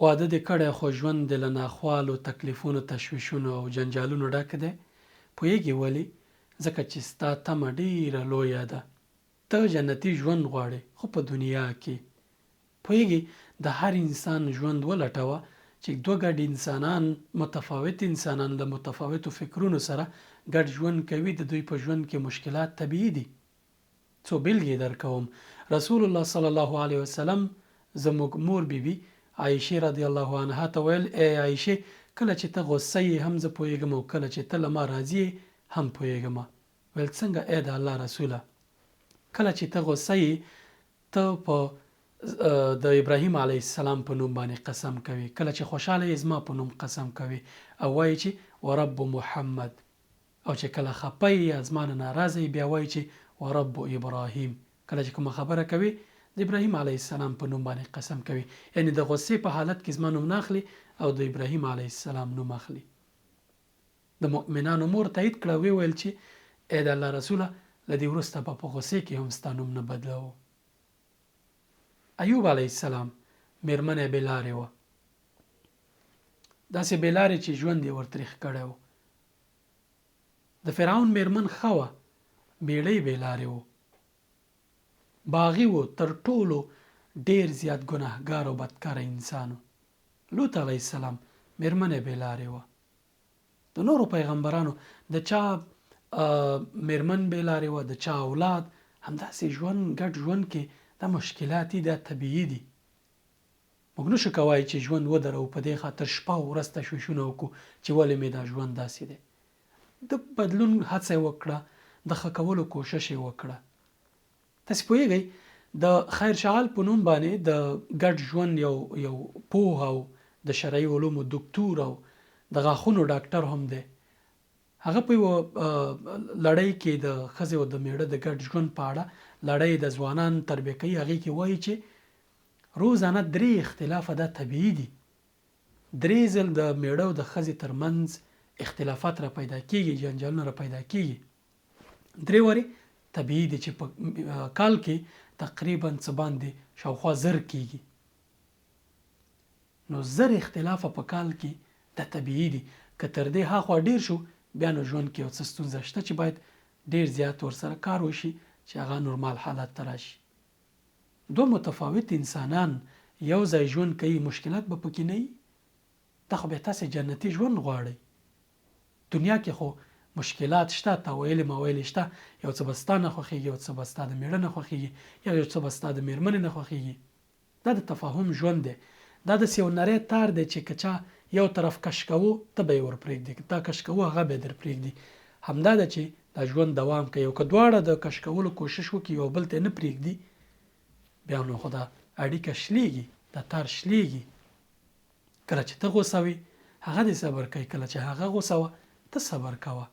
واده دې کړی خو ژوند دې له ناخوالو، تکلیفونو، تشویشونو او جنجالونو ډک دی. پوهېږې ولې؟ ځکه چې ستا تمه ډېره لویه ده. ته جنتي ژوند غواړې، خو په دنیا کې. پوهېږې د هر انسان ژوند ولټوه چې دوه ګډ انسانان، متفاوت انسانان له متفاوتو فکرونو سره ګډ ژوند کوي. د دوی په ژوند کې مشکلات طبیعي دي. څو بیلګې درکوم. رسول الله صلی الله علیه وسلم زموږ مور بیبي عایشه رضی الله عنها ته ویل: ای عایشه، کله چې ته غصه یې هم زه پوهېږم، او کله چې ته له ما راضي هم پوهېږم. ویل: څنګه ای د الله رسوله؟ کله چې ته غصه یې، ته په د ابراهیم علیه السلام په نوم باندې قسم کوي. کله چې خوشاله یې، زما په نوم قسم کوي او وایي چې ورب محمد. او چې کله خپه یې یا زما نه ناراضه یې، بیا وایي چې ورب ابراهیم. کله چې کومه خبره کوي، د ابراهیم علیه السلام په نوم باندې قسم کوي. یعنی د غصې په حالت کې زما نوم نه اخلي او د ابراهیم علیه السلام نوم اخلي. د مؤمنانو مور تایید کړه، ویل چې ای د الله رسوله، له دې وروسته به په غصې کې هم ستا نوم نه بدلوو. ایوب علیه السلام میرمن یې بېلارې وه. داسې بېلارې چې ژوند یې ورتریخ کړی و. د فرعون میرمن ښه وه، بیړۍ بېلارې و. باغي و، تر ټولو ډیر زیات ګناهګار او بدکاره انسانو. لوط علیه السلام میرمن یې بېلارې وه. د نورو پیغمبرانو د چا میرمن بېلارې وه، د چا اولاد. همداسې ژوند، ګډ ژوند کې دا مشکلات دي، دا طبیعي دي. موږ نشو کولی چې ژوند ودرو په دې خاطر شپه او ورځ تشویشونه وکړو چې ولې مې دا ژوند داسې دی. د بدلون هڅه یې وکړه، د ښه کولو کوشش یې وکړه. تاسې پوهېږئ د خیر شعال په نوم باندې د ګډ ژوند یو پوه او د شرعي علومو دکتور او د غاښونو ډاکټر هم دی. هغه په یوه لړۍ کې د ښځې او د میړه د ګډ ژوند په اړه لړۍ د ځوانان تربیه کوي. هغې کې وایي چې روزانه 3 اختلافه دا طبیعي دي. 3 ځل د میړه او د ښځې ترمنځ اختلافات را پیدا کېږي، جنجالونه را پیدا کېږي. 3 وارې طبیعي دي چې په کال کې تقریبا څه باندې شاوخوا 1000 کېږي. نو 1000 اختلافه په کال کې دا طبیعي دي. که تر دې هاخوا ډیر شو، بیا نو ژوند کې یو څه ستونزه شته چې باید ډیر زیات ورسره کار وشي چې هغه نورمال حالت ته راشي. 2 متفاوت انسانان یو ځای ژوند کوي، مشکلات به پکې نه وي. دا خو بیا تاسې جنتي ژوند غواړئ. دنیا کې خو مشکلات شته، تاویلې ماویلې شته. یو څه به ستا نه خوښېږي، یو څه به ستا د میړه نه خوښېږي، یا یو څه به ستا د میرمنې نه خوښېږي. دا د تفاهم ژوند دی. دا داسې یو نری تار دی چې که چا یو طرف کش کوو، ته به یې ور پرېږدي. که تا کش کوو، هغه به یې در پرېږدي. همدا ده چې دا ژوند دوام کوي. او که دواړه د کش کولو کوشش وکړي، یو بل ته نه پرېږدي، بیا نو خو دا اړیکه شلېږي، دا تار شلېږي. کله چې ته غوسه وي، هغه دې صبر کوي. کله چې هغه غوسه وه، ته صبر کوه.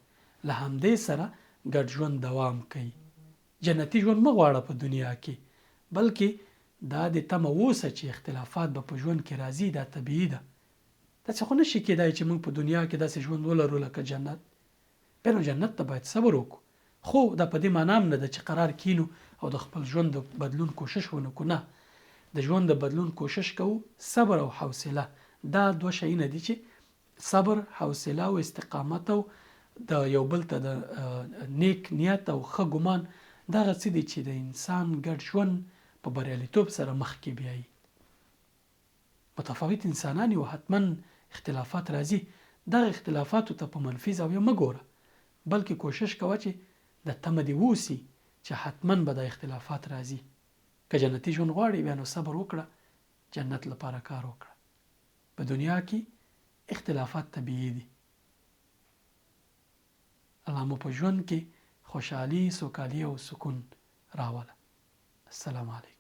له همدې سره ګډ ژوند دوام کوي. جنتي ژوند مه غواړه په دنیا کې، بلکې دا د تمه اوسه چې اختلافات به په ژوند کې راځي. دا طبیعي ده. داسې خو نشي کېدای چې موږ په دنیا کې داسې ژوند ولرو لکه جنت. بیا نو جنت ته باید صبر وکړو. خو دا په دې معنا هم نه ده چې قرار کینو او د خپل ژوند د بدلون کوشش ونه کړو. نه، د ژوند د بدلون کوشش کوو. صبر او حوصله، دا 2 شیونه دي چې صبر، حوصله او استقامت او د یو بل ته د نیک نیت او ښه ګمان، دغه څه دي چې د انسان ګډ ژوند په بریالیتوب سره مخکې بیایي. متفاوت انسانان یو، حتما اختلافات راځي. دغه اختلافاتو ته په منفي زاویه مه ګوره، بلکې کوشش کوه چې د تمه دې اوسي چې حتما به د اختلافات راځي. که جنتي ژوند غواړې، بیا نو صبر وکړه، جنت لپاره کار وکړه. په دنیا کې اختلافات طبیعي دي. الله مو په ژوند کې خوشحالي، سوکالي او سکون راوله. السلام علیکم.